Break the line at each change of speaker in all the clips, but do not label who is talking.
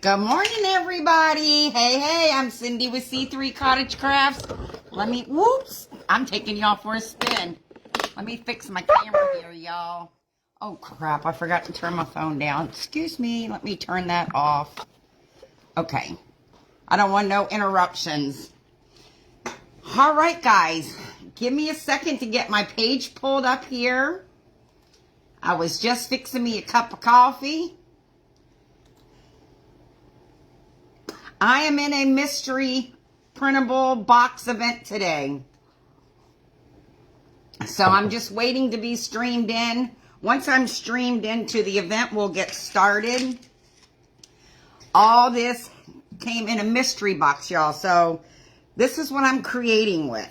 Good morning, everybody. Hey, I'm Cindy with C3 Cottage Crafts. Whoops, I'm taking y'all for a spin. Let me fix my camera here, y'all. Oh, crap, I forgot to turn my phone down. Excuse me, let me turn that off. Okay, I don't want no interruptions. All right, guys, give me a second to get my page pulled up here. I was just fixing me a cup of coffee. I am in a mystery printable box event today. So I'm just waiting to be streamed in. Once I'm streamed into the event, we'll get started. All this came in a mystery box, y'all. So this is what I'm creating with.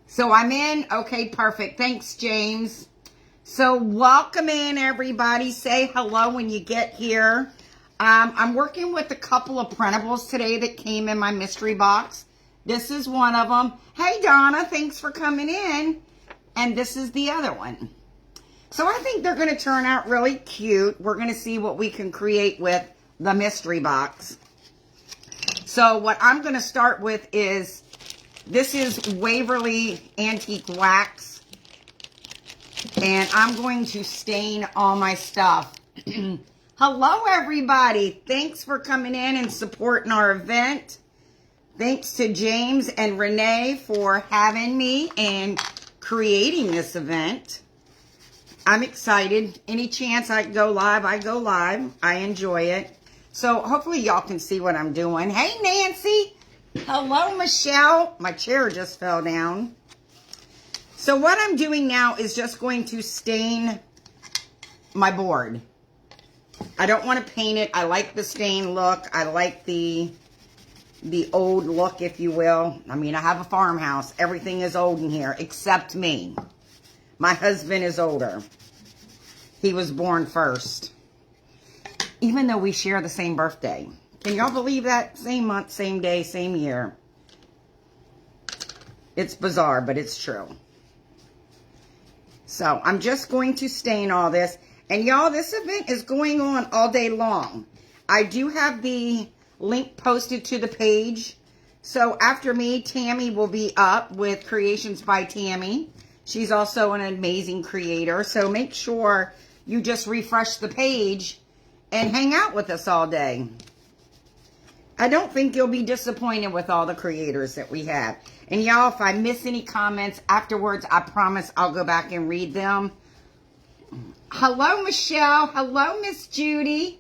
So I'm in. Okay, perfect. Thanks, James. So welcome in, everybody. Say hello when you get here. I'm working with a couple of printables today that came in my mystery box. This is one of them. Hey, Donna, thanks for coming in. And this is the other one. So I think they're going to turn out really cute. We're going to see what we can create with the mystery box. So what I'm going to start with is, this is Waverly Antique Wax. And I'm going to stain all my stuff. Hello, everybody. Thanks for coming in and supporting our event. Thanks to James and Renee for having me and creating this event. I'm excited. Any chance I go live, I go live. I enjoy it. So hopefully y'all can see what I'm doing. Hey, Nancy. Hello, Michelle. My chair just fell down. So what I'm doing now is just going to stain my board. I don't want to paint it. I like the stain look. I like the old look, if you will. I mean, I have a farmhouse. Everything is old in here except me. My husband is older. He was born first. Even though we share the same birthday. Can y'all believe that? Same month, same day, same year. It's bizarre, but it's true. So I'm just going to stain all this. And y'all, this event is going on all day long. I do have the link posted to the page. So after me, Tammy will be up with Creations by Tammy. She's also an amazing creator. So make sure you just refresh the page and hang out with us all day. I don't think you'll be disappointed with all the creators that we have. And y'all, if I miss any comments afterwards, I promise I'll go back and read them. Hello, Michelle. Hello, Miss Judy.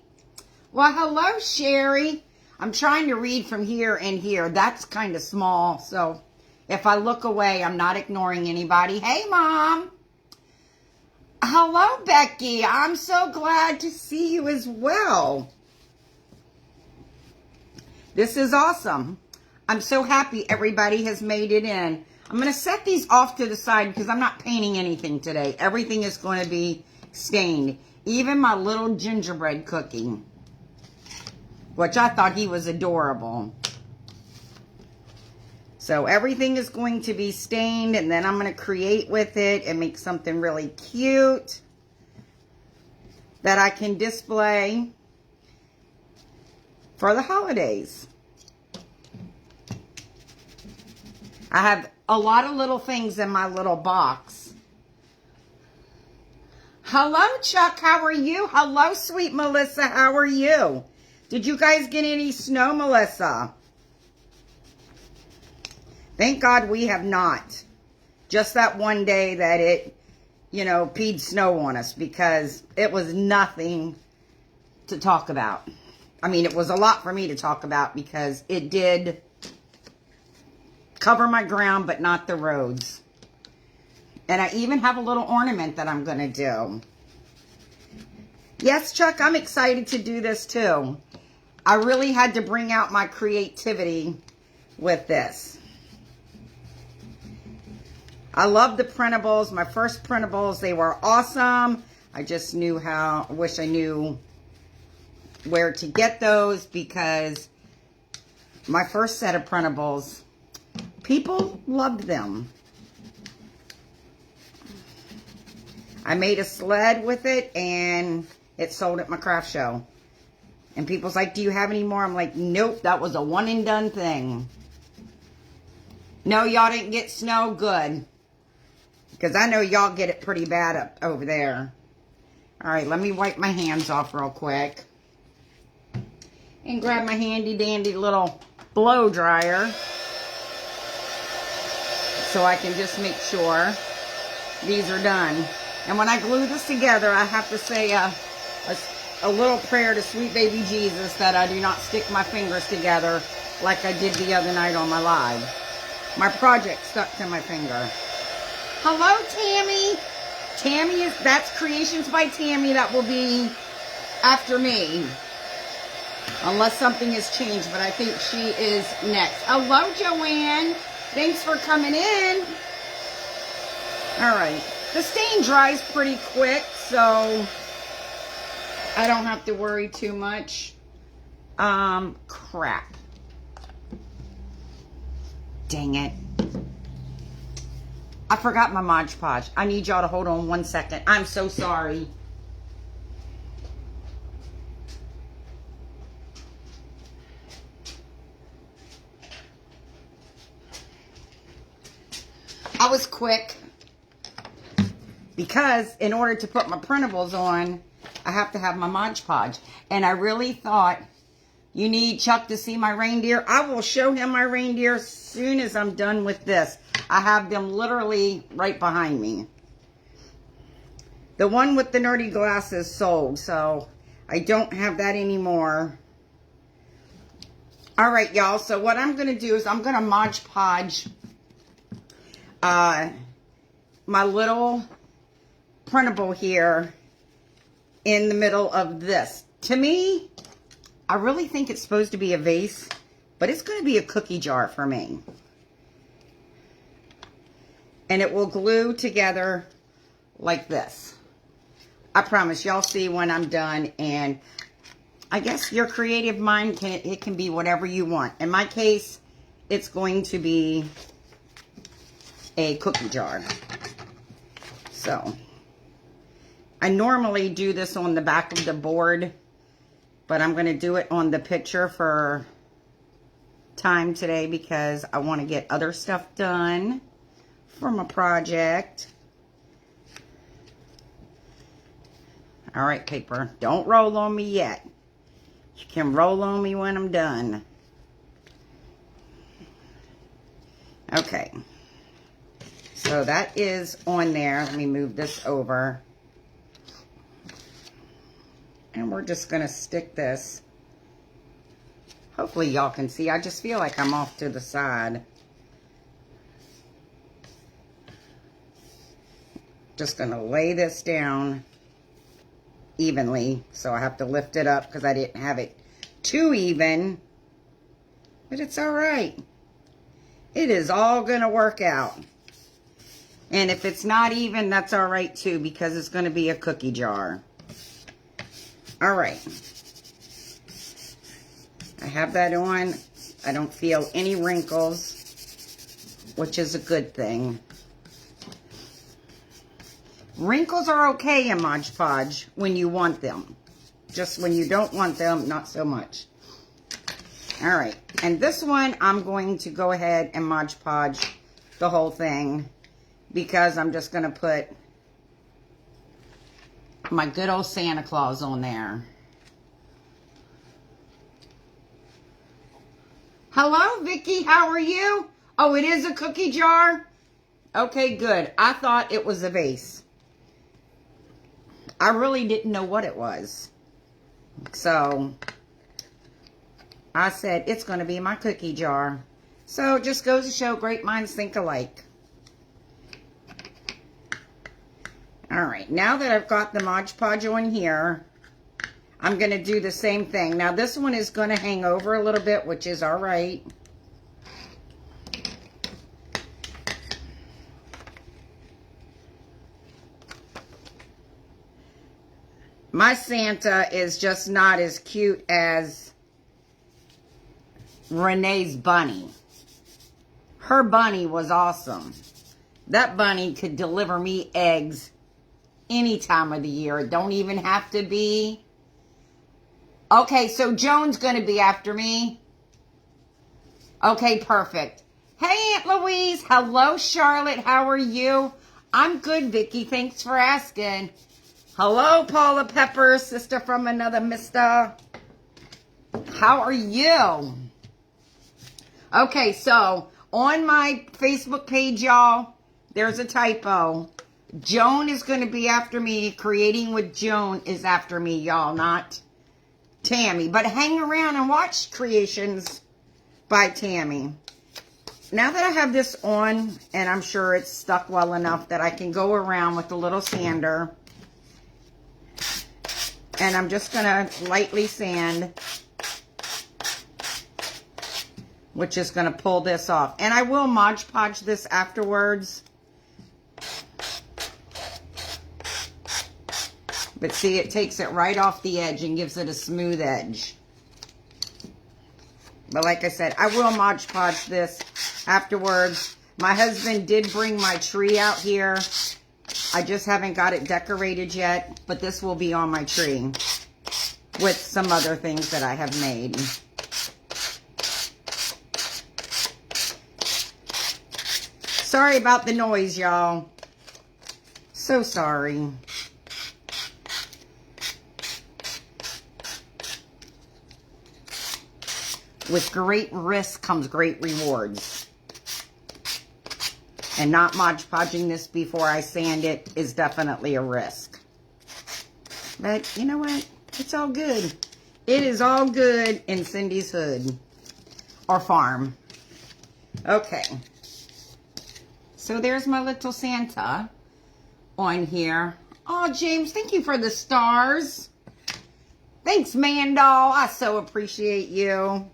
Well, hello, Sherry. I'm trying to read from here and here. That's kind of small, so if I look away, I'm not ignoring anybody. Hey, Mom. Hello, Becky. I'm so glad to see you as well. This is awesome. I'm so happy everybody has made it in. I'm going to set these off to the side because I'm not painting anything today. Everything is going to be stained. Even my little gingerbread cookie, which I thought he was adorable. So everything is going to be stained, and then I'm going to create with it and make something really cute that I can display for the holidays. I have a lot of little things in my little box. Hello, Chuck. How are you? Hello, sweet Melissa. How are you? Did you guys get any snow, Melissa? Thank God we have not. Just that one day that it, peed snow on us, because it was nothing to talk about. I mean, it was a lot for me to talk about because it did cover my ground, but not the roads. And I even have a little ornament that I'm going to do. Yes, Chuck, I'm excited to do this too. I really had to bring out my creativity with this. I love the printables. My first printables, they were awesome. I just wish I knew where to get those, because my first set of printables, people loved them. I made a sled with it and it sold at my craft show. And people's like, do you have any more? I'm like, nope, that was a one and done thing. No, y'all didn't get snow? Good. Because I know y'all get it pretty bad up over there. All right, let me wipe my hands off real quick. And grab my handy dandy little blow dryer. So I can just make sure these are done. And when I glue this together, I have to say a little prayer to sweet baby Jesus that I do not stick my fingers together like I did the other night on my live. My project stuck to my finger. Hello, Tammy. Tammy that's Creations by Tammy. That will be after me. Unless something has changed, but I think she is next. Hello, Joanne. Thanks for coming in. All right. The stain dries pretty quick, so I don't have to worry too much. Crap. Dang it. I forgot my Mod Podge. I need y'all to hold on 1 second. I'm so sorry. I was quick because in order to put my printables on, I have to have my Mod Podge. And I really thought, you need Chuck to see my reindeer? I will show him my reindeer as soon as I'm done with this. I have them literally right behind me. The one with the nerdy glasses sold, so I don't have that anymore. All right, y'all. So what I'm going to do is I'm going to Mod Podge my little printable here in the middle of this. To me, I really think it's supposed to be a vase, but it's going to be a cookie jar for me. And it will glue together like this. I promise y'all see when I'm done. And I guess your creative mind it can be whatever you want. In my case, it's going to be a cookie jar. So I normally do this on the back of the board, but I'm going to do it on the picture for time today because I want to get other stuff done for my project. All right, paper, don't roll on me yet. You can roll on me when I'm done. Okay. So that is on there. Let me move this over. And we're just going to stick this. Hopefully y'all can see. I just feel like I'm off to the side. Just going to lay this down evenly. So I have to lift it up because I didn't have it too even. But it's all right. It is all going to work out. And if it's not even, that's all right too, because it's going to be a cookie jar. All right. I have that on. I don't feel any wrinkles, which is a good thing. Wrinkles are okay in Mod Podge when you want them. Just when you don't want them, not so much. All right. And this one, I'm going to go ahead and Mod Podge the whole thing, because I'm just going to put my good old Santa Claus on there. Hello, Vicky. How are you? Oh, it is a cookie jar? Okay, good. I thought it was a vase. I really didn't know what it was. So I said, it's going to be my cookie jar. So it just goes to show great minds think alike. All right, now that I've got the Mod Podge on here, I'm going to do the same thing. Now, this one is going to hang over a little bit, which is all right. My Santa is just not as cute as Renee's bunny. Her bunny was awesome. That bunny could deliver me eggs any time of the year. It don't even have to be Okay, so Joan's going to be after me. Okay, perfect. Hey, Aunt Louise. Hello, Charlotte. How are you? I'm good, Vicky. Thanks for asking. Hello, Paula Pepper, sister from another mister. How are you? Okay, so on my Facebook page, y'all, there's a typo. Joan is going to be after me. Creating with Joan is after me, y'all, not Tammy. But hang around and watch Creations by Tammy. Now that I have this on, and I'm sure it's stuck well enough that I can go around with a little sander. And I'm just going to lightly sand, which is going to pull this off. And I will Mod Podge this afterwards. But see, it takes it right off the edge and gives it a smooth edge. But like I said, I will Mod Podge this afterwards. My husband did bring my tree out here. I just haven't got it decorated yet. But this will be on my tree with some other things that I have made. Sorry about the noise, y'all. So sorry. With great risk comes great rewards. And not Mod Podging this before I sand it is definitely a risk. But you know what? It's all good. It is all good in Cindy's hood. Or farm. Okay. So there's my little Santa on here. Oh, James, thank you for the stars. Thanks, Mandal. I so appreciate you.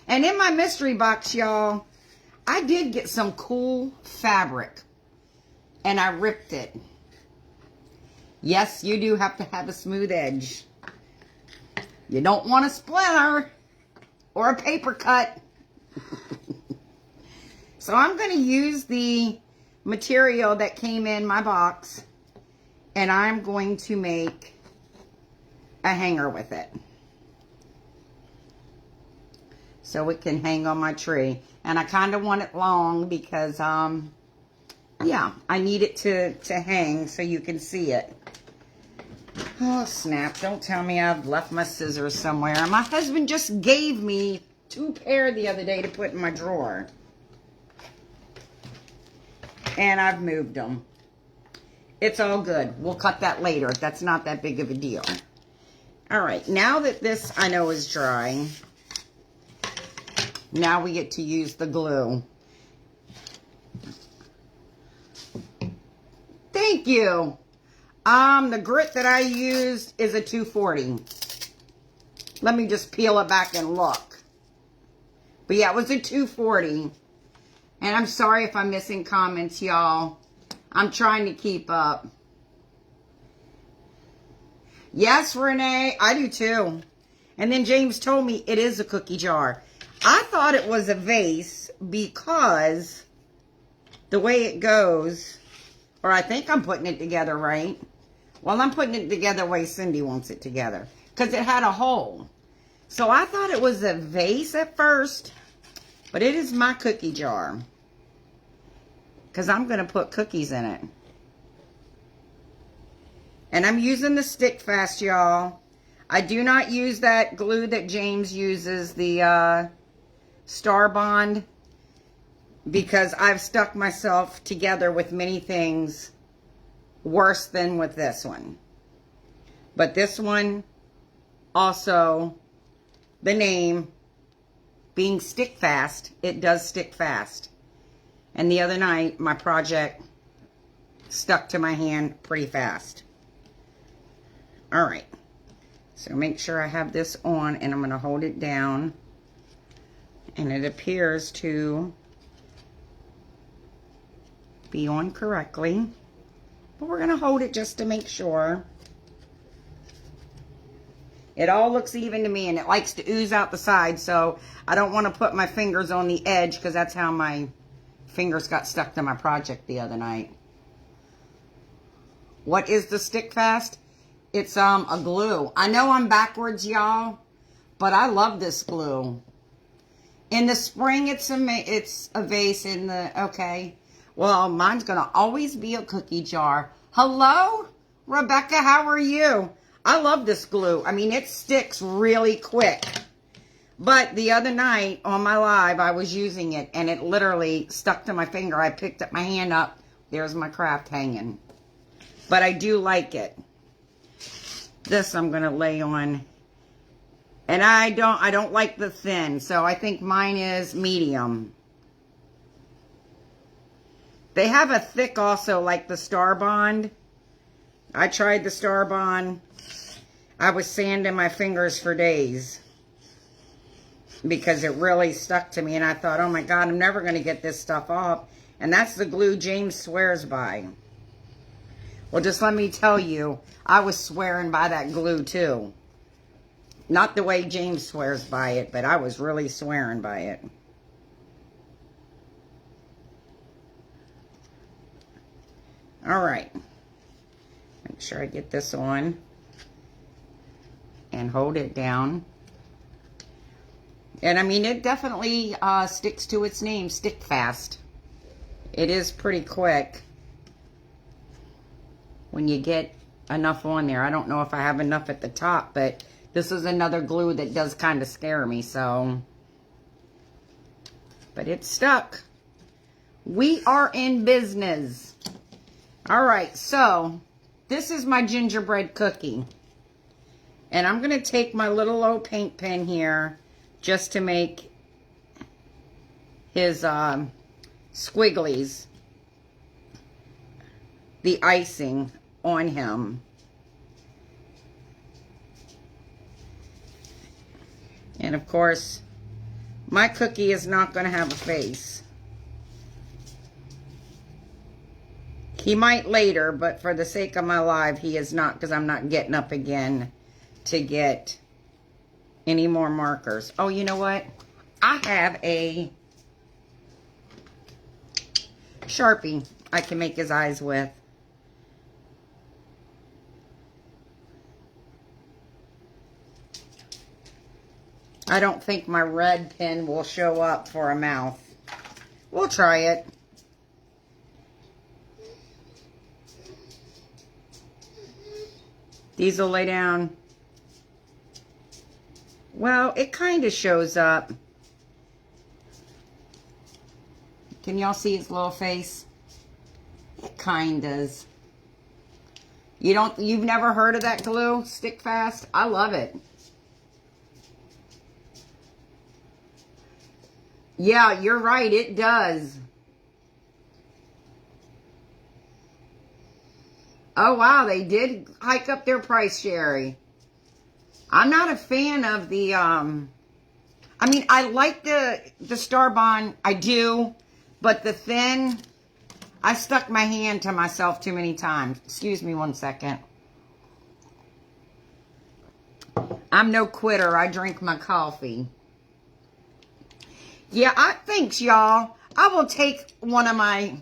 And in my mystery box, y'all, I did get some cool fabric. And I ripped it. Yes, you do have to have a smooth edge. You don't want a splinter or a paper cut. So I'm going to use the material that came in my box. And I'm going to make a hanger with it. So it can hang on my tree. And I kind of want it long because, yeah, I need it to hang so you can see it. Oh, snap. Don't tell me I've left my scissors somewhere. My husband just gave me 2 pair the other day to put in my drawer. And I've moved them. It's all good. We'll cut that later. That's not that big of a deal. All right. Now that this, I know, is dry, now we get to use the glue. Thank you. The grit that I used is a 240. Let me just peel it back and look. But yeah, it was a 240. And I'm sorry if I'm missing comments, y'all. I'm trying to keep up. Yes, Renee, I do too. And then James told me it is a cookie jar. I thought it was a vase because the way it goes, or I think I'm putting it together right. Well, I'm putting it together the way Cindy wants it together because it had a hole. So I thought it was a vase at first, but it is my cookie jar because I'm going to put cookies in it. And I'm using the Stick Fast, y'all. I do not use that glue that James uses, the Star Bond, because I've stuck myself together with many things worse than with this one. But this one, also, the name being Stick Fast, it does stick fast. And the other night, my project stuck to my hand pretty fast. All right. So make sure I have this on, and I'm going to hold it down. And it appears to be on correctly. But we're going to hold it just to make sure. It all looks even to me, and it likes to ooze out the side, so I don't want to put my fingers on the edge because that's how my fingers got stuck to my project the other night. What is the Stick Fast? It's a glue. I know I'm backwards, y'all, but I love this glue. In the spring, it's a vase. In the, okay. Well, mine's going to always be a cookie jar. Hello, Rebecca, how are you? I love this glue. I mean, it sticks really quick. But the other night on my live, I was using it, and it literally stuck to my finger. I picked up my hand up. There's my craft hanging. But I do like it. This I'm going to lay on. And I don't like the thin, so I think mine is medium. They have a thick also, like the Star Bond. I tried the Star Bond. I was sanding my fingers for days because it really stuck to me, and I thought, oh my God, I'm never going to get this stuff off. And that's the glue James swears by. Well, just let me tell you, I was swearing by that glue too. Not the way James swears by it, but I was really swearing by it. All right. Make sure I get this on. And hold it down. And I mean, it definitely sticks to its name, Stick Fast. It is pretty quick when you get enough on there. I don't know if I have enough at the top, but this is another glue that does kind of scare me, so. But it's stuck. We are in business. All right, so this is my gingerbread cookie. And I'm going to take my little old paint pen here just to make his squigglies, the icing on him. And of course, my cookie is not going to have a face. He might later, but for the sake of my life, he is not, because I'm not getting up again to get any more markers. Oh, you know what? I have a Sharpie I can make his eyes with. I don't think my red pen will show up for a mouth. We'll try it. These will lay down. Well, it kind of shows up. Can y'all see his little face? It kind does. You've never heard of that glue, Stick Fast? I love it. Yeah, you're right, it does. Oh, wow, they did hike up their price, Sherry. I'm not a fan of the, I mean, I like the Star Bond, I do, but the thin, I stuck my hand to myself too many times. Excuse me one second. I'm no quitter, I drink my coffee. Yeah, thanks, y'all. I will take one of my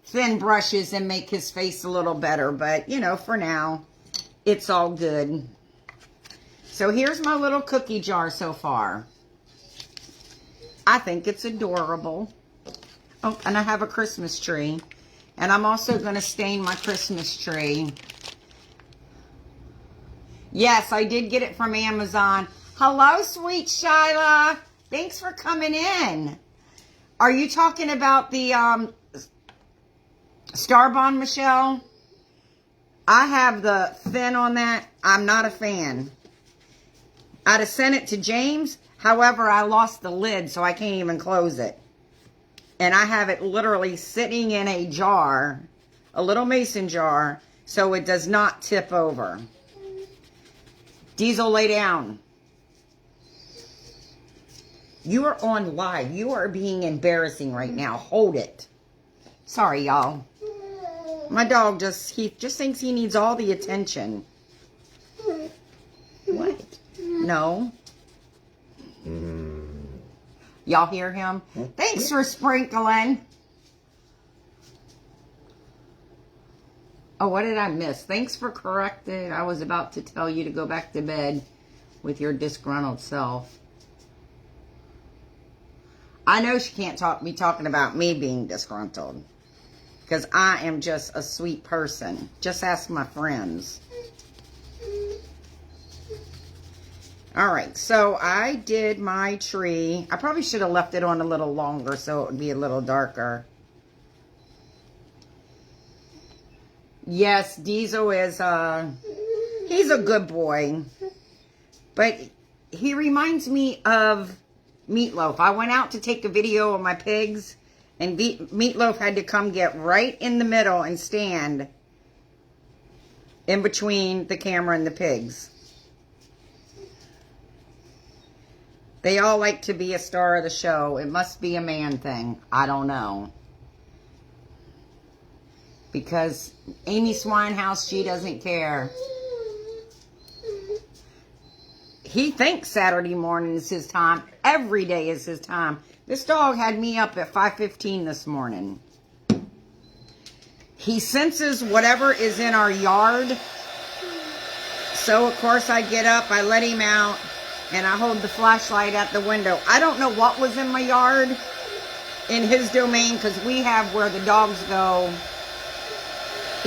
thin brushes and make his face a little better. But, you know, for now, it's all good. So here's my little cookie jar so far. I think it's adorable. Oh, and I have a Christmas tree. And I'm also going to stain my Christmas tree. Yes, I did get it from Amazon. Hello, sweet Shyla. Thanks for coming in. Are you talking about the Star Bond, Michelle? I have the thin on that. I'm not a fan. I'd have sent it to James. However, I lost the lid, so I can't even close it. And I have it literally sitting in a jar, a little mason jar, so it does not tip over. Diesel, lay down. You are on live. You are being embarrassing right now. Hold it. Sorry, y'all. My dog he just thinks he needs all the attention. What? No. Y'all hear him? Thanks for sprinkling. Oh, what did I miss? Thanks for correcting. I was about to tell you to go back to bed with your disgruntled self. I know she can't be talking about me being disgruntled. Because I am just a sweet person. Just ask my friends. Alright, so I did my tree. I probably should have left it on a little longer so it would be a little darker. Yes, Diesel is, he's a good boy. But he reminds me of Meatloaf. I went out to take a video of my pigs, and Meatloaf had to come get right in the middle and stand in between the camera and the pigs. They all like to be a star of the show. It must be a man thing. I don't know. Because Amy Swinehouse, she doesn't care. He thinks Saturday morning is his time. Every day is his time. This dog had me up at 5:15 this morning. He senses whatever is in our yard. So, of course, I get up, I let him out, and I hold the flashlight at the window. I don't know what was in my yard in his domain, because we have where the dogs go.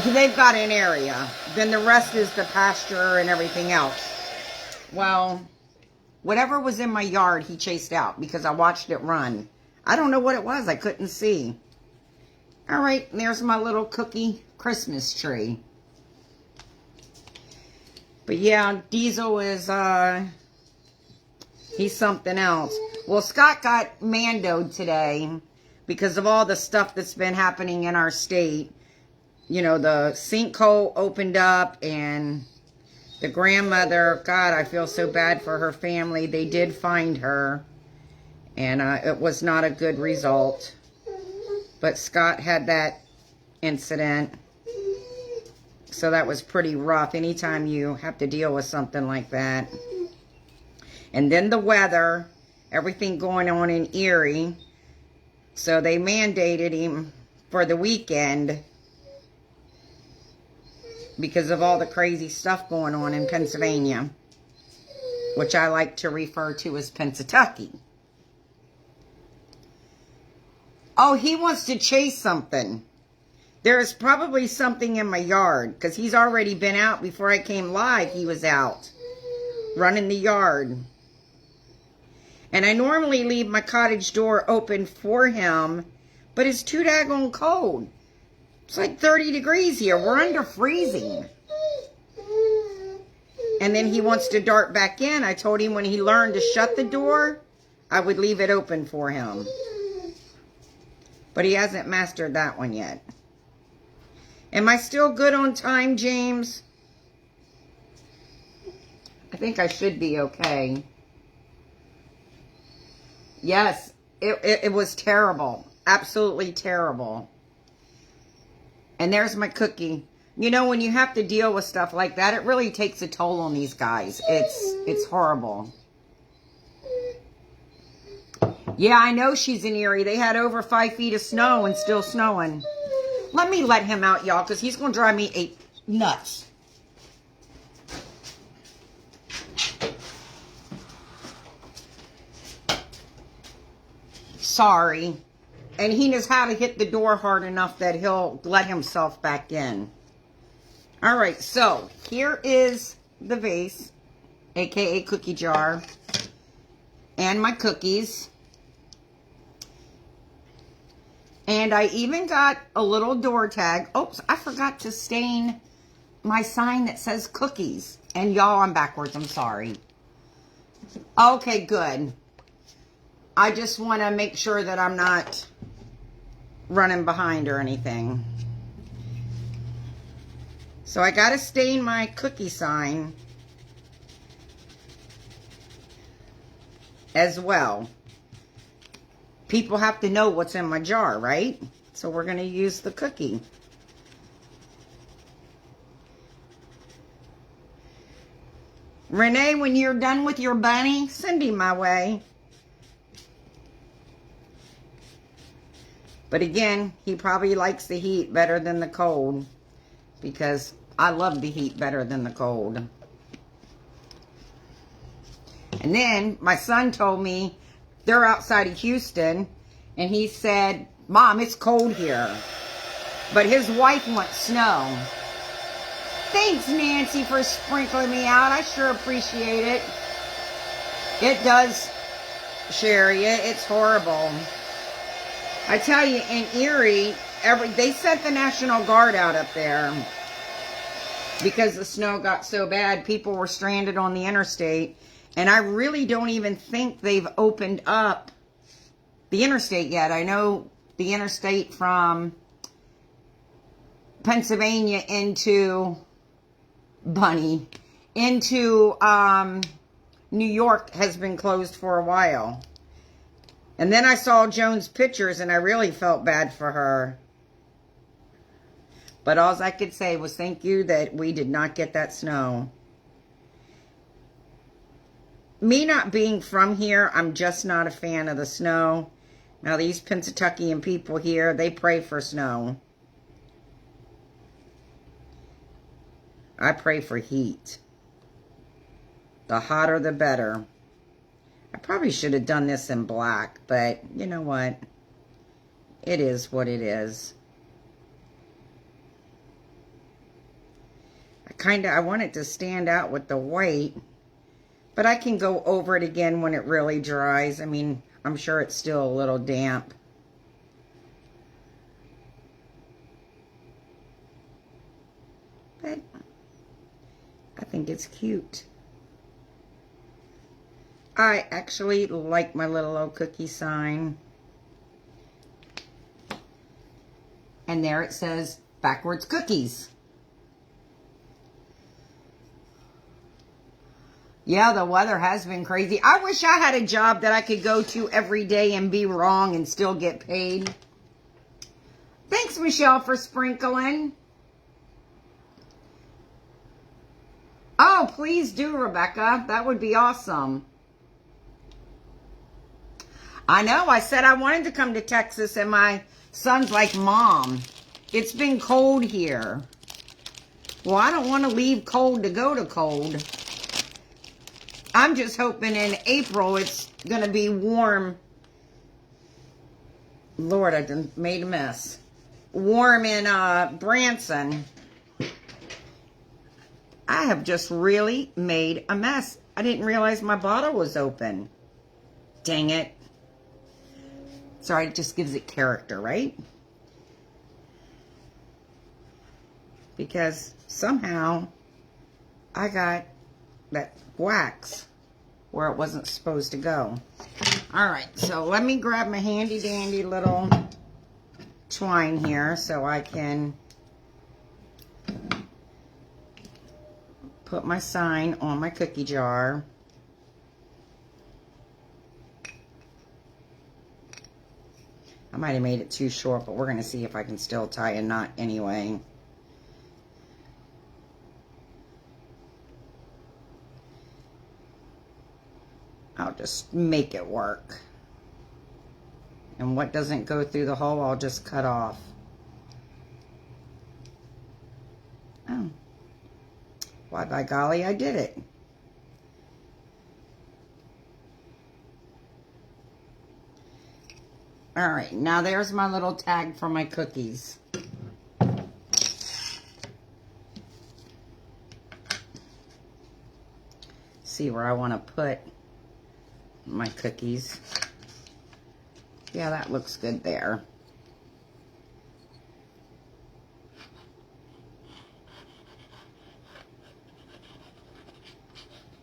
They've got an area. Then the rest is the pasture and everything else. Well, whatever was in my yard, he chased out because I watched it run. I don't know what it was. I couldn't see. All right, there's my little cookie Christmas tree. But yeah, Diesel is, he's something else. Well, Scott got mandoed today because of all the stuff that's been happening in our state. You know, the sinkhole opened up, and the grandmother, God, I feel so bad for her family. They did find her, and it was not a good result. But Scott had that incident, so that was pretty rough. Anytime you have to deal with something like that. And then the weather, everything going on in Erie. So they mandated him for the weekend because of all the crazy stuff going on in Pennsylvania, which I like to refer to as Pennsatucky. Oh, he wants to chase something. There is probably something in my yard, because he's already been out. Before I came live, he was out running the yard. And I normally leave my cottage door open for him, but it's too daggone cold. It's like 30 degrees here. We're under freezing. And then he wants to dart back in. I told him when he learned to shut the door, I would leave it open for him. But he hasn't mastered that one yet. Am I still good on time, James? I think I should be okay. Yes, it was terrible. Absolutely terrible. And there's my cookie. You know, when you have to deal with stuff like that, it really takes a toll on these guys. It's horrible. Yeah, I know she's in Erie. They had over 5 feet of snow and still snowing. Let me let him out, y'all, because he's going to drive me nuts. Sorry. And he knows how to hit the door hard enough that he'll let himself back in. All right, so here is the vase, aka cookie jar, and my cookies. And I even got a little door tag. Oops, I forgot to stain my sign that says cookies. And y'all, I'm backwards, I'm sorry. Okay, good. I just want to make sure that I'm not running behind or anything. So I got to stain my cookie sign as well. People have to know what's in my jar, right? So we're going to use the cookie. Renee, when you're done with your bunny, send him my way. But again, he probably likes the heat better than the cold. because I love the heat better than the cold. And then my son told me they're outside of Houston, and he said, Mom, it's cold here. But his wife wants snow. Thanks, Nancy, for sprinkling me out. I sure appreciate it. It does, Sherry. It's horrible. I tell you, in Erie, they sent the National Guard out up there because the snow got so bad. People were stranded on the interstate. And I really don't even think they've opened up the interstate yet. I know the interstate from Pennsylvania into New York has been closed for a while. And then I saw Joan's pictures and I really felt bad for her. But all I could say was thank you that we did not get that snow. Me not being from here, I'm just not a fan of the snow. Now these Pennsatuckian people here, they pray for snow. I pray for heat. The hotter the better. I probably should have done this in black, but you know what? It is what it is. I want it to stand out with the white, but I can go over it again when it really dries. I mean, I'm sure it's still a little damp. But I think it's cute. I actually like my little old cookie sign. And there it says, backwards cookies. Yeah, the weather has been crazy. I wish I had a job that I could go to every day and be wrong and still get paid. Thanks, Michelle, for sprinkling. Oh, please do, Rebecca. That would be awesome. I know. I said I wanted to come to Texas, and my son's like, Mom, it's been cold here. Well, I don't want to leave cold to go to cold. I'm just hoping in April it's going to be warm. Lord, I done made a mess. Warm in Branson. I have just really made a mess. I didn't realize my bottle was open. Dang it. Sorry, it just gives it character, right? Because somehow I got that wax where it wasn't supposed to go. All right, so let me grab my handy dandy little twine here so I can put my sign on my cookie jar. I might have made it too short, but we're going to see if I can still tie a knot anyway. I'll just make it work. And what doesn't go through the hole, I'll just cut off. Oh. Why, by golly, I did it. All right, now there's my little tag for my cookies. See where I want to put my cookies. Yeah, that looks good there.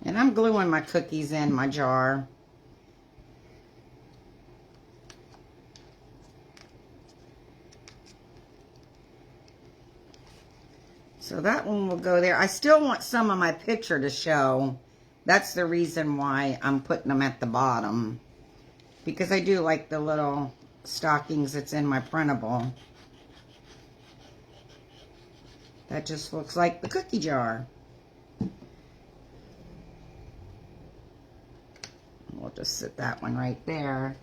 And I'm gluing my cookies in my jar. So that one will go there. I still want some of my picture to show. That's the reason why I'm putting them at the bottom. Because I do like the little stockings that's in my printable. That just looks like the cookie jar. We'll just sit that one right there.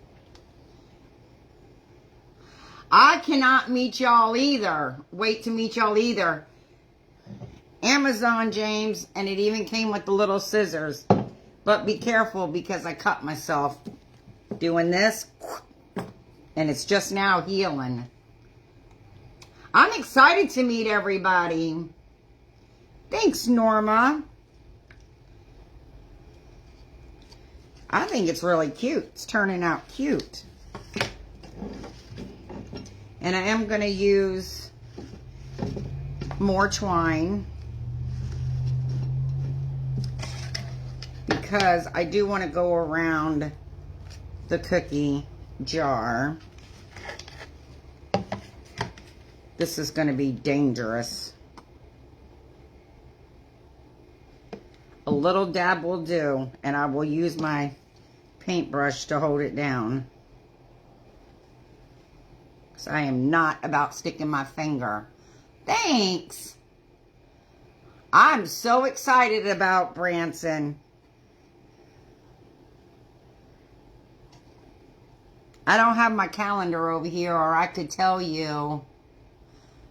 I cannot meet y'all either. Wait to meet y'all either. Amazon, James, and it even came with the little scissors. But be careful because I cut myself doing this, and it's just now healing. I'm excited to meet everybody. Thanks, Norma. I think it's really cute. It's turning out cute. And I am going to use more twine because I do want to go around the cookie jar. This is going to be dangerous. A little dab will do, and I will use my paintbrush to hold it down. Because I am not about sticking my finger. Thanks. I'm so excited about Branson. I don't have my calendar over here, or I could tell you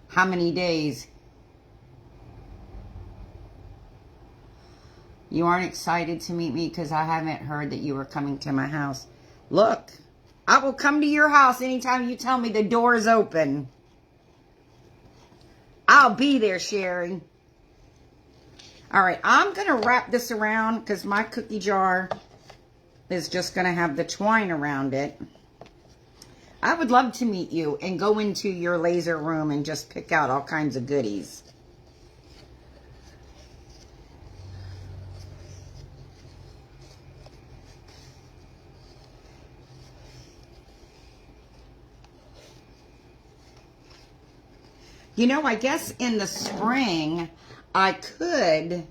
how many days. You aren't excited to meet me because I haven't heard that you were coming to my house. Look, I will come to your house anytime you tell me the door is open. I'll be there, Sherry. All right, I'm going to wrap this around because my cookie jar is just going to have the twine around it. I would love to meet you and go into your laser room and just pick out all kinds of goodies. You know, I guess in the spring, I could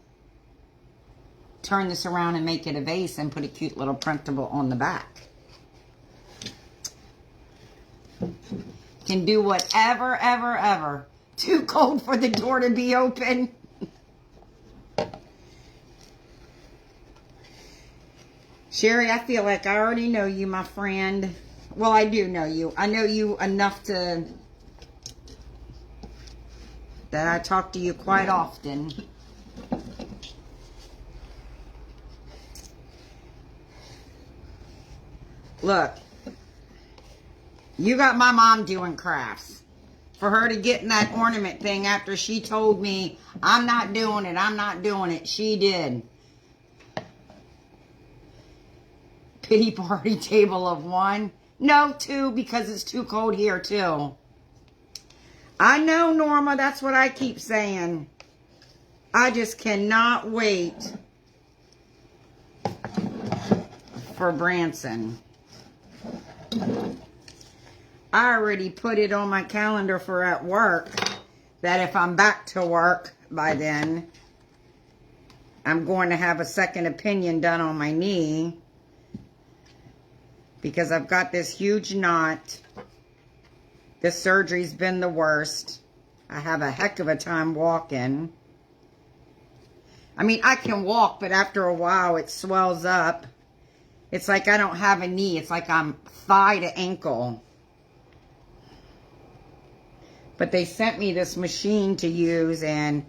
turn this around and make it a vase and put a cute little printable on the back. Can do whatever, ever. Too cold for the door to be open. Sherry, I feel like I already know you, my friend. Well, I do know you. I know you enough to... that I talk to you quite often. Look, you got my mom doing crafts. For her to get in that ornament thing after she told me, I'm not doing it, she did. Pity party table of 1. No, 2, because it's too cold here too. I know, Norma, that's what I keep saying. I just cannot wait for Branson. I already put it on my calendar for at work that if I'm back to work by then, I'm going to have a second opinion done on my knee because I've got this huge knot. This surgery's been the worst. I have a heck of a time walking. I mean, I can walk, but after a while it swells up. It's like I don't have a knee. It's like I'm thigh to ankle. But they sent me this machine to use, and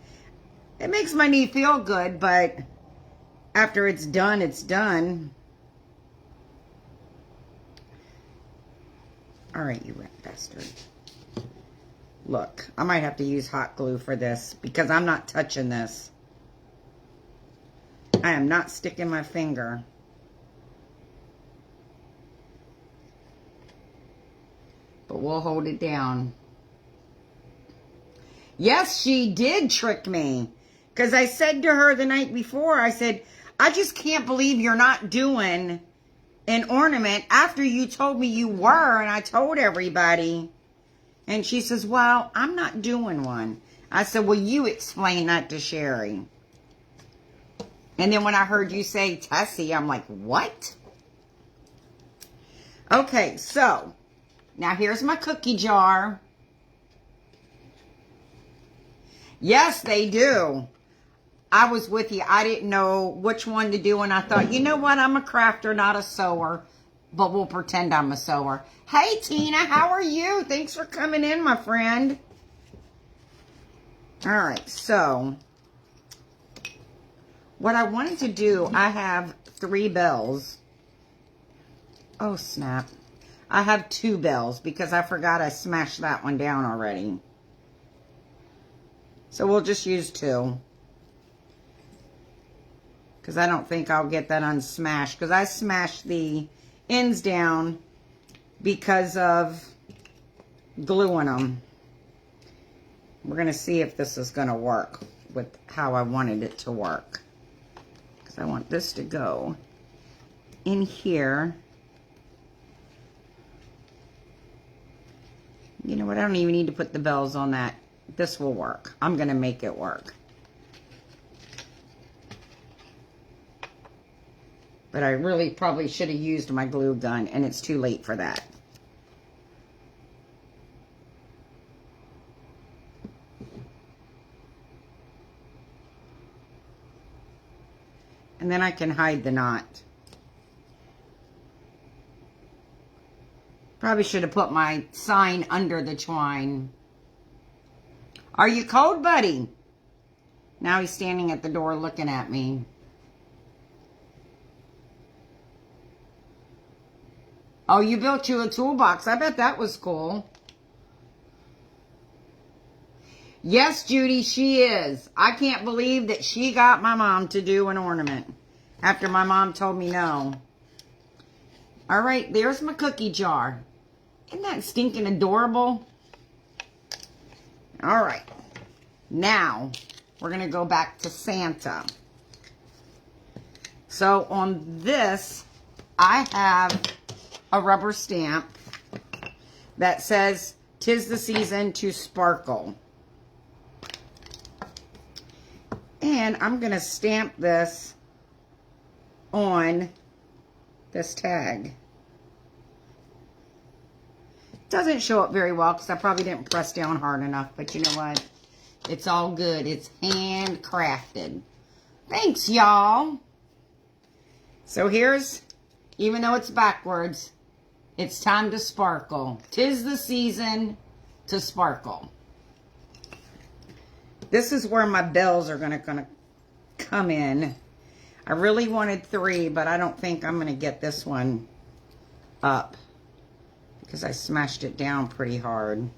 it makes my knee feel good, but after it's done, it's done. All right, you rat bastard. Look, I might have to use hot glue for this because I'm not touching this. I am not sticking my finger. But we'll hold it down. Yes, she did trick me. Because I said to her the night before, I said, I just can't believe you're not doing an ornament after you told me you were, and I told everybody. And she says, well, I'm not doing one. I said, well, you explain that to Sherry. And then when I heard you say Tessie, I'm like, what? Okay, so now here's my cookie jar. Yes, they do. I was with you. I didn't know which one to do, and I thought, you know what? I'm a crafter, not a sewer, but we'll pretend I'm a sewer. Hey, Tina, how are you? Thanks for coming in, my friend. All right, so What I wanted to do, I have 3 bells. Oh, snap. I have 2 bells because I forgot I smashed that one down already. So we'll just use 2. Because I don't think I'll get that unsmashed. Because I smashed the ends down because of gluing them. We're going to see if this is going to work with how I wanted it to work. Because I want this to go in here. You know what? I don't even need to put the bells on that. This will work. I'm going to make it work. But I really probably should have used my glue gun, and it's too late for that. And then I can hide the knot. Probably should have put my sign under the twine. Are you cold, buddy? Now he's standing at the door looking at me. Oh, you built you a toolbox. I bet that was cool. Yes, Judy, she is. I can't believe that she got my mom to do an ornament after my mom told me no. All right, there's my cookie jar. Isn't that stinking adorable? All right. Now, we're going to go back to Santa. So, on this, I have a rubber stamp that says, "'Tis the season to sparkle." And I'm going to stamp this on this tag. Doesn't show up very well because I probably didn't press down hard enough. But you know what? It's all good. It's handcrafted. Thanks, y'all. So here's, even though it's backwards, it's time to sparkle. 'Tis the season to sparkle. This is where my bells are gonna come in. I really wanted 3, but I don't think I'm going to get this one up because I smashed it down pretty hard.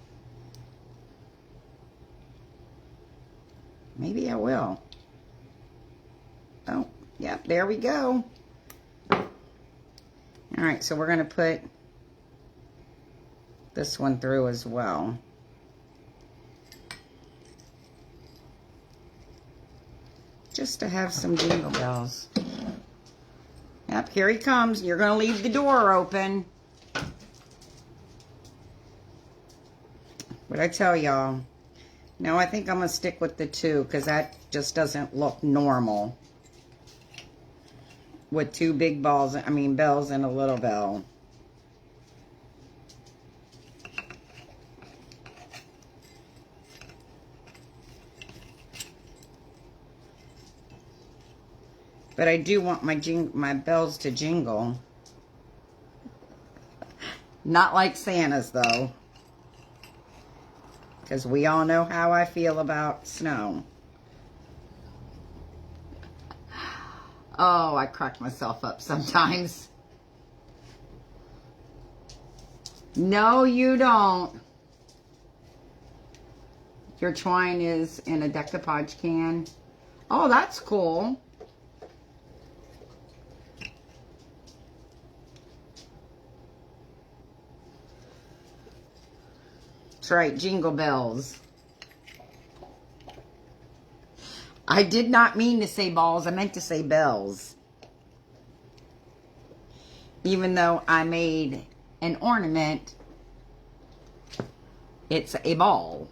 Maybe I will. Oh, yep, there we go. All right, so we're going to put this one through as well. Just to have some jingle bells. Yep, here he comes. You're going to leave the door open. But I tell y'all, no, I think I'm going to stick with the 2 because that just doesn't look normal. With 2 big bells and a little bell. But I do want my bells to jingle. Not like Santa's, though. Because we all know how I feel about snow. Oh, I crack myself up sometimes. No, you don't. Your twine is in a decoupage can. Oh, that's cool. That's right, jingle bells. I did not mean to say balls. I meant to say bells. Even though I made an ornament, it's a ball.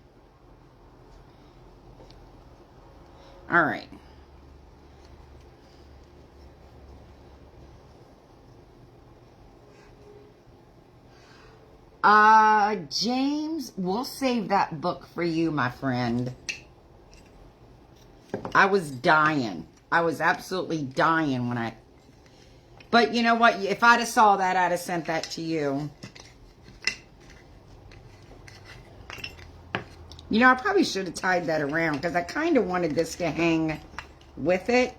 All right. James, we'll save that book for you, my friend. I was dying. I was absolutely dying when but you know what? If I'd have saw that, I'd have sent that to you. You know, I probably should have tied that around because I kind of wanted this to hang with it.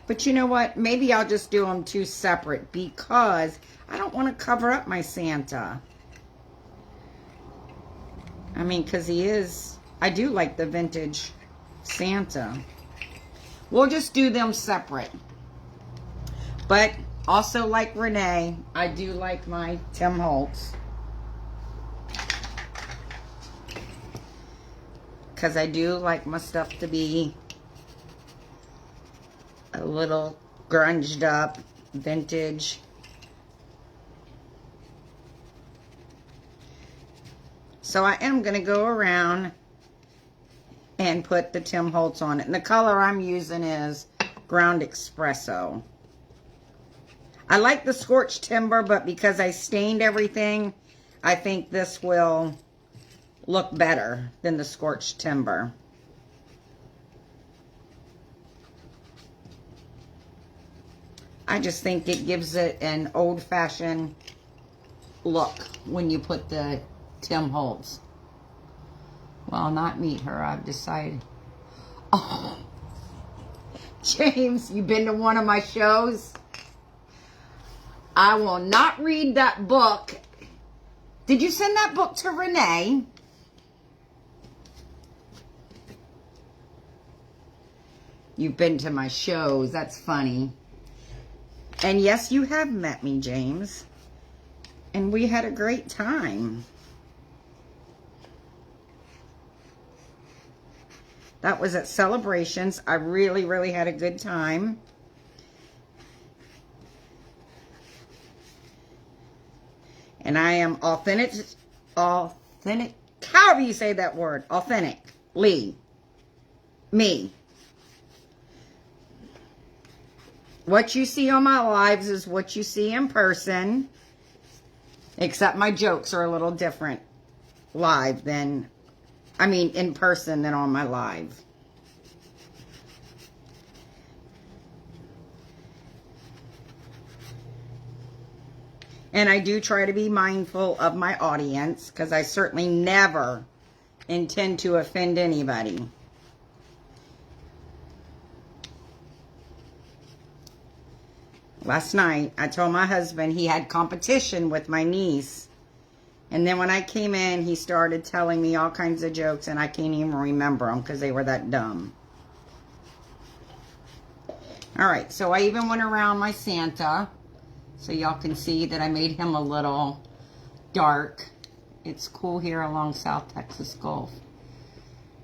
But you know what? Maybe I'll just do them two separate because I don't want to cover up my Santa. I mean, because he is... I do like the vintage Santa. We'll just do them separate. But also like Renee, I do like my Tim Holtz. Because I do like my stuff to be a little grunged up, vintage. So I am going to go around and put the Tim Holtz on it. And the color I'm using is Ground Espresso. I like the Scorched Timber, but because I stained everything, I think this will look better than the Scorched Timber. I just think it gives it an old-fashioned look when you put the Tim Holtz. Well, not meet her, I've decided. Oh, James, you been to one of my shows? I will not read that book. Did you send that book to Renee? You've been to my shows. That's funny. And yes, you have met me, James. And we had a great time. That was at Celebrations. I really, really had a good time. And I am authentic, however you say that word, authentically me. What you see on my lives is what you see in person, except my jokes are a little different live than, I mean, in person than on my live. And I do try to be mindful of my audience because I certainly never intend to offend anybody. Last night, I told my husband he had competition with my niece. And then when I came in, he started telling me all kinds of jokes, and I can't even remember them because they were that dumb. Alright, so I even went around my Santa. So y'all can see that I made him a little dark. It's cool here along South Texas Gulf.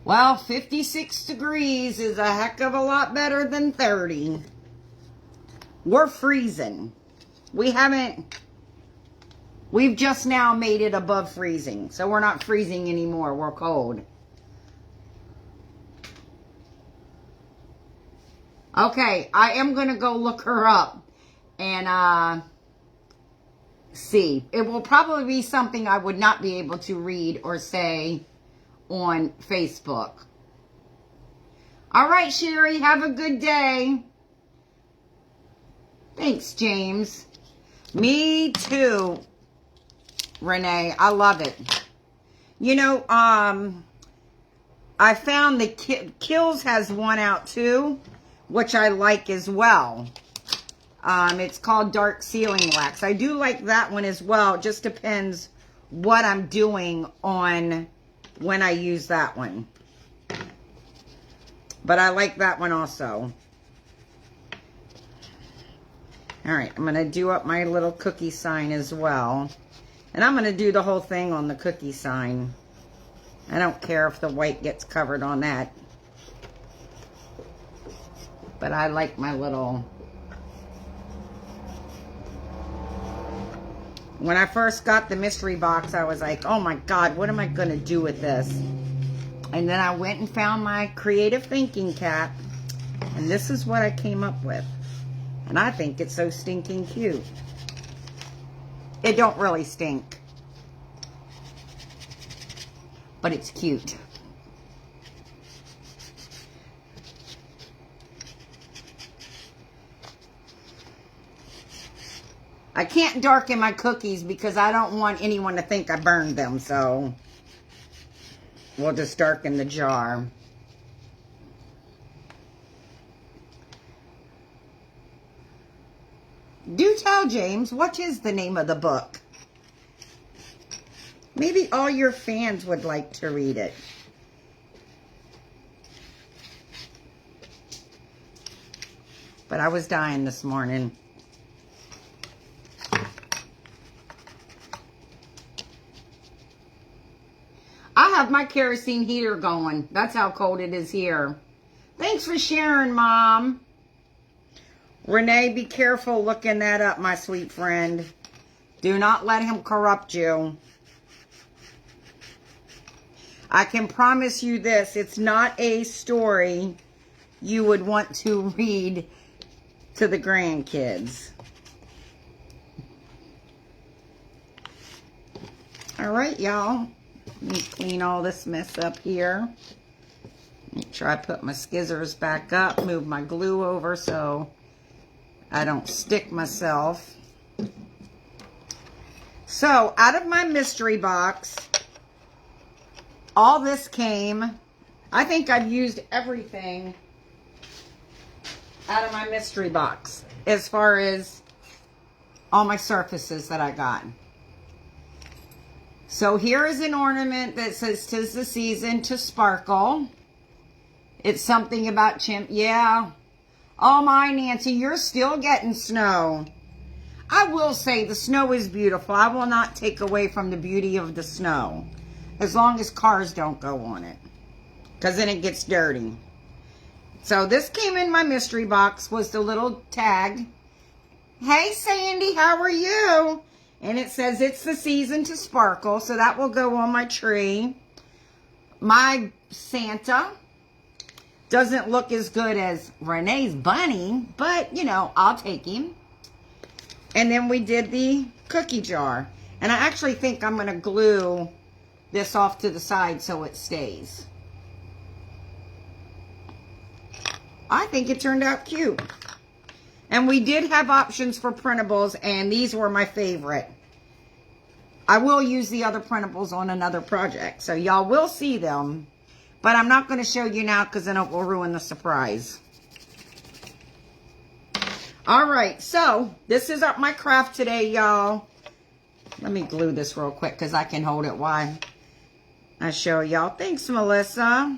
Well, 56 degrees is a heck of a lot better than 30. We're freezing. We've just now made it above freezing. So we're not freezing anymore. We're cold. Okay, I am going to go look her up and see. It will probably be something I would not be able to read or say on Facebook. All right, Sherry, have a good day. Thanks, James. Me too, Renee. I love it. You know, I found the Kills has one out too, which I like as well. It's called Dark Sealing Wax. I do like that one as well. It just depends what I'm doing on when I use that one. But I like that one also. Alright, I'm going to do up my little cookie sign as well. And I'm going to do the whole thing on the cookie sign. I don't care if the white gets covered on that. But I like my little... When I first got the mystery box, I was like, oh my God, what am I going to do with this? And then I went and found my creative thinking cap. And this is what I came up with. And I think it's so stinking cute. It don't really stink. But it's cute. I can't darken my cookies because I don't want anyone to think I burned them, so we'll just darken the jar. Do tell, James, what is the name of the book? Maybe all your fans would like to read it. But I was dying this morning. I have my kerosene heater going. That's how cold it is here. Thanks for sharing, Mom. Renee, be careful looking that up, my sweet friend. Do not let him corrupt you. I can promise you this. It's not a story you would want to read to the grandkids. All right, y'all. Let me clean all this mess up here. Make sure I put my skizzers back up. Move my glue over so I don't stick myself. So, out of my mystery box, all this came. I think I've used everything out of my mystery box as far as all my surfaces that I got. So here is an ornament that says 'tis the season to sparkle. It's something about chimp. Yeah. Oh my, Nancy, you're still getting snow. I will say the snow is beautiful. I will not take away from the beauty of the snow. As long as cars don't go on it. Because then it gets dirty. So this came in my mystery box, was the little tag. Hey Sandy, how are you? And it says it's the season to sparkle. So that will go on my tree. My Santa doesn't look as good as Renee's bunny. But, you know, I'll take him. And then we did the cookie jar. And I actually think I'm going to glue this off to the side so it stays. I think it turned out cute. And we did have options for printables, and these were my favorite. I will use the other printables on another project, so y'all will see them. But I'm not going to show you now because then it will ruin the surprise. Alright, so this is my craft today, y'all. Let me glue this real quick because I can hold it while I show y'all. Thanks, Melissa.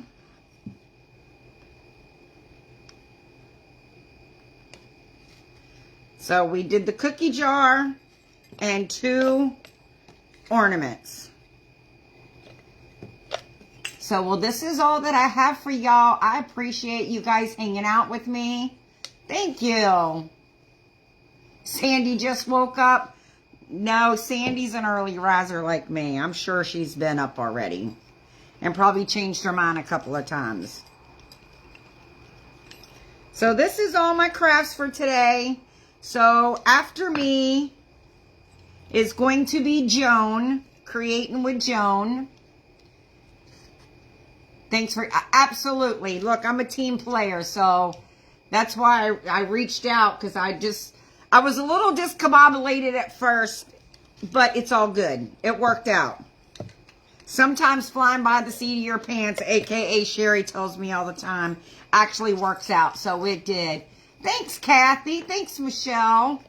So we did the cookie jar and 2 ornaments. So, well, this is all that I have for y'all. I appreciate you guys hanging out with me. Thank you. Sandy just woke up. No, Sandy's an early riser like me. I'm sure she's been up already. And probably changed her mind a couple of times. So this is all my crafts for today. So after me is going to be Joan, Creating with Joan. Thanks for, absolutely. Look, I'm a team player, so that's why I reached out, because I was a little discombobulated at first, but it's all good. It worked out. Sometimes flying by the seat of your pants, aka Sherry tells me all the time, actually works out. So it did. Thanks, Kathy. Thanks, Michelle.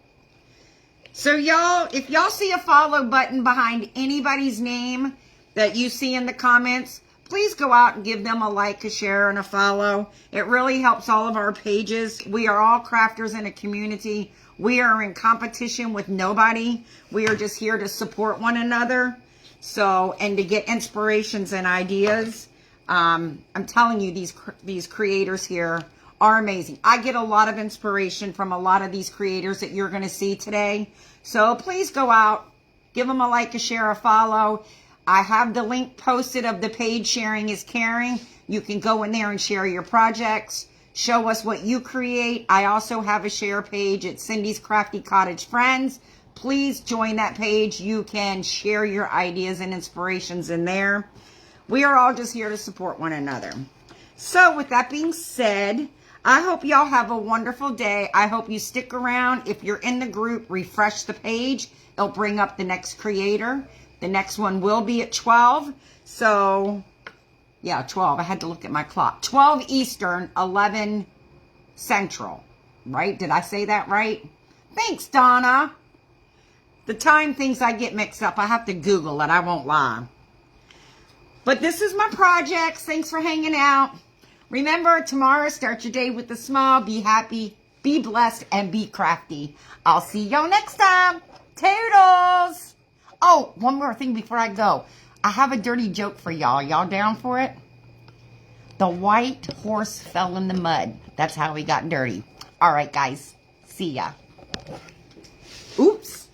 So y'all, if y'all see a follow button behind anybody's name that you see in the comments, please go out and give them a like, a share, and a follow. It really helps all of our pages. We are all crafters in a community. We are in competition with nobody. We are just here to support one another. So, and to get inspirations and ideas. I'm telling you, these creators here are amazing. I get a lot of inspiration from a lot of these creators that you're going to see today. So please go out, give them a like, a share, a follow. I have the link posted of the page Sharing is Caring. You can go in there and share your projects. Show us what you create. I also have a share page at Cindy's Crafty Cottage Friends. Please join that page. You can share your ideas and inspirations in there. We are all just here to support one another. So with that being said, I hope y'all have a wonderful day. I hope you stick around. If you're in the group, refresh the page. It'll bring up the next creator. The next one will be at 12. So, yeah, 12. I had to look at my clock. 12 Eastern, 11 Central. Right? Did I say that right? Thanks, Donna. The time things I get mixed up. I have to Google it. I won't lie. But this is my projects. Thanks for hanging out. Remember, tomorrow, start your day with a smile. Be happy, be blessed, and be crafty. I'll see y'all next time. Toodles! Oh, one more thing before I go. I have a dirty joke for y'all. Y'all down for it? The white horse fell in the mud. That's how he got dirty. All right, guys. See ya. Oops.